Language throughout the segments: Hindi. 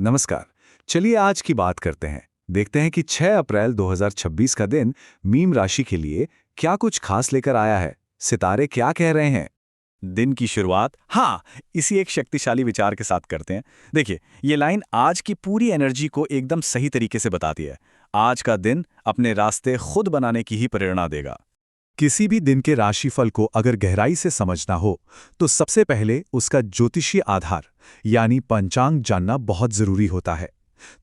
नमस्कार। चलिए आज की बात करते हैं। देखते हैं कि 6 अप्रैल 2026 का दिन मीन राशि के लिए क्या कुछ खास लेकर आया है। सितारे क्या कह रहे हैं? दिन की शुरुआत इसी एक शक्तिशाली विचार के साथ करते हैं। देखिए, ये लाइन आज की पूरी एनर्जी को एकदम सही तरीके से बताती है। आज का दिन अपने रास्ते खुद बनाने की ही प्रेरणा देगा। किसी भी दिन के राशिफल को अगर गहराई से समझना हो तो सबसे पहले उसका ज्योतिषीय आधार यानी पंचांग जानना बहुत जरूरी होता है।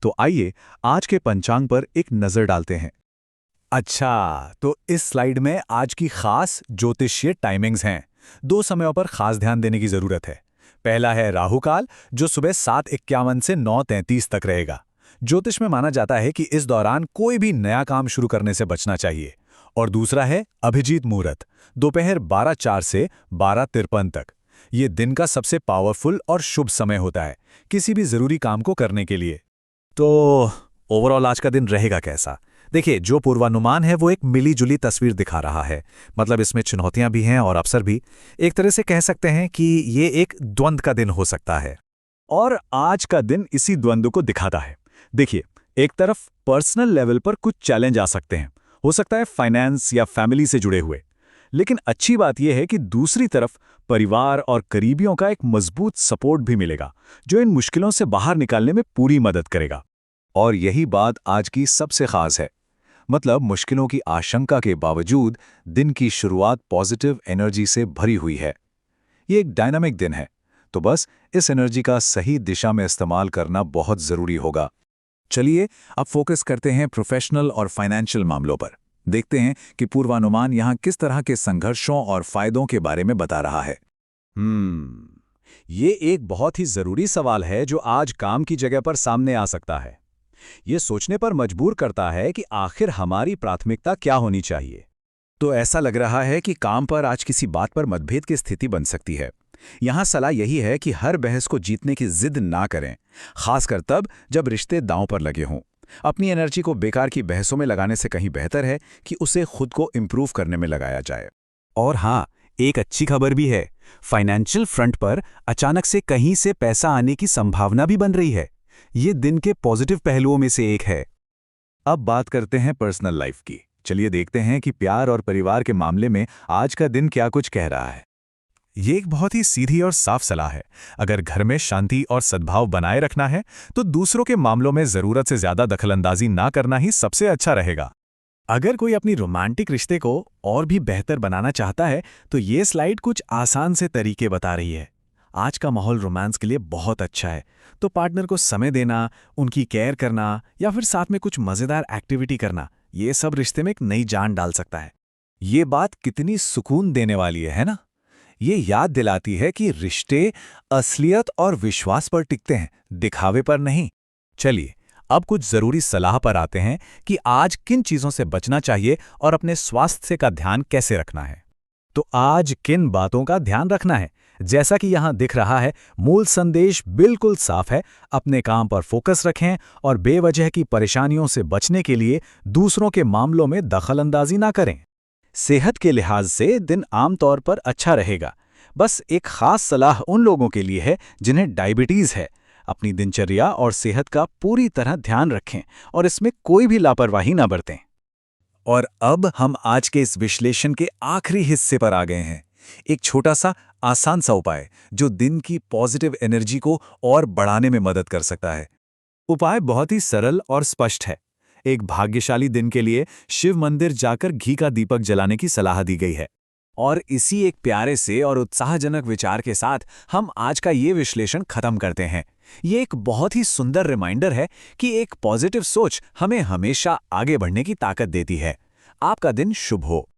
तो आइए आज के पंचांग पर एक नजर डालते हैं। अच्छा, तो इस स्लाइड में आज की खास ज्योतिषीय टाइमिंग्स हैं। दो समयों पर खास ध्यान देने की जरूरत है। पहला है राहु काल, जो सुबह 7:51 से 9:33 तक रहेगा। ज्योतिष में माना जाता है कि इस दौरान कोई भी नया काम शुरू करने से बचना चाहिए। और दूसरा है अभिजीत मुहूर्त, दोपहर 12:04 से 12:53 तक। ये दिन का सबसे पावरफुल और शुभ समय होता है किसी भी जरूरी काम को करने के लिए। तो ओवरऑल आज का दिन रहेगा कैसा? देखिए, जो पूर्वानुमान है वो एक मिली-जुली तस्वीर दिखा रहा है। मतलब इसमें चुनौतियां भी हैं और अवसर भी। एक तरह से कह सकते हैं कि ये एक द्वंद्व का दिन हो सकता है। और आज का दिन इसी द्वंद्व को दिखाता है। देखिए, एक तरफ पर्सनल लेवल पर कुछ चैलेंज आ सकते हैं, हो सकता है फाइनेंस या फैमिली से जुड़े हुए। लेकिन अच्छी बात यह है कि दूसरी तरफ परिवार और करीबियों का एक मजबूत सपोर्ट भी मिलेगा, जो इन मुश्किलों से बाहर निकालने में पूरी मदद करेगा। और यही बात आज की सबसे खास है। मतलब मुश्किलों की आशंका के बावजूद दिन की शुरुआत पॉजिटिव एनर्जी से भरी हुई है। ये एक डायनामिक दिन है, तो बस इस एनर्जी का सही दिशा में इस्तेमाल करना बहुत जरूरी होगा। चलिए अब फोकस करते हैं प्रोफेशनल और फाइनेंशियल मामलों पर। देखते हैं कि पूर्वानुमान यहाँ किस तरह के संघर्षों और फायदों के बारे में बता रहा है। ये एक बहुत ही जरूरी सवाल है जो आज काम की जगह पर सामने आ सकता है। ये सोचने पर मजबूर करता है कि आखिर हमारी प्राथमिकता क्या होनी चाहिए। तो ऐसा लग रहा है कि काम पर आज किसी बात पर मतभेद की स्थिति बन सकती है। यहाँ सलाह यही है कि हर बहस को जीतने की जिद ना करें, खासकर तब जब रिश्ते दांव पर लगे हों। अपनी एनर्जी को बेकार की बहसों में लगाने से कहीं बेहतर है कि उसे खुद को इम्प्रूव करने में लगाया जाए। और हाँ, एक अच्छी खबर भी है। फाइनेंशियल फ्रंट पर अचानक से कहीं से पैसा आने की संभावना भी बन रही है। ये दिन के पॉजिटिव पहलुओं में से एक है। अब बात करते हैं पर्सनल लाइफ की। चलिए देखते हैं कि प्यार और परिवार के मामले में आज का दिन क्या कुछ कह रहा है। ये एक बहुत ही सीधी और साफ सलाह है। अगर घर में शांति और सद्भाव बनाए रखना है तो दूसरों के मामलों में जरूरत से ज्यादा दखलंदाजी ना करना ही सबसे अच्छा रहेगा। अगर कोई अपनी रोमांटिक रिश्ते को और भी बेहतर बनाना चाहता है तो ये स्लाइड कुछ आसान से तरीके बता रही है। आज का माहौल रोमांस के लिए बहुत अच्छा है, तो पार्टनर को समय देना, उनकी केयर करना या फिर साथ में कुछ मजेदार एक्टिविटी करना, ये सब रिश्ते में एक नई जान डाल सकता है। ये बात कितनी सुकून देने वाली है ना? ये याद दिलाती है कि रिश्ते असलियत और विश्वास पर टिकते हैं, दिखावे पर नहीं। चलिए अब कुछ जरूरी सलाह पर आते हैं कि आज किन चीजों से बचना चाहिए और अपने स्वास्थ्य का ध्यान कैसे रखना है। तो आज किन बातों का ध्यान रखना है? जैसा कि यहां दिख रहा है, मूल संदेश बिल्कुल साफ है। अपने काम पर फोकस रखें और बेवजह की परेशानियों से बचने के लिए दूसरों के मामलों में दखलंदाजी ना करें। सेहत के लिहाज से दिन आमतौर पर अच्छा रहेगा। बस एक खास सलाह उन लोगों के लिए है जिन्हें डायबिटीज है। अपनी दिनचर्या और सेहत का पूरी तरह ध्यान रखें और इसमें कोई भी लापरवाही ना बरतें। और अब हम आज के इस विश्लेषण के आखिरी हिस्से पर आ गए हैं। एक छोटा सा आसान सा उपाय जो दिन की पॉजिटिव एनर्जी को और बढ़ाने में मदद कर सकता है। उपाय बहुत ही सरल और स्पष्ट है। एक भाग्यशाली दिन के लिए शिव मंदिर जाकर घी का दीपक जलाने की सलाह दी गई है। और इसी एक प्यारे से और उत्साहजनक विचार के साथ हम आज का ये विश्लेषण खत्म करते हैं। ये एक बहुत ही सुंदर रिमाइंडर है कि एक पॉजिटिव सोच हमें हमेशा आगे बढ़ने की ताकत देती है। आपका दिन शुभ हो।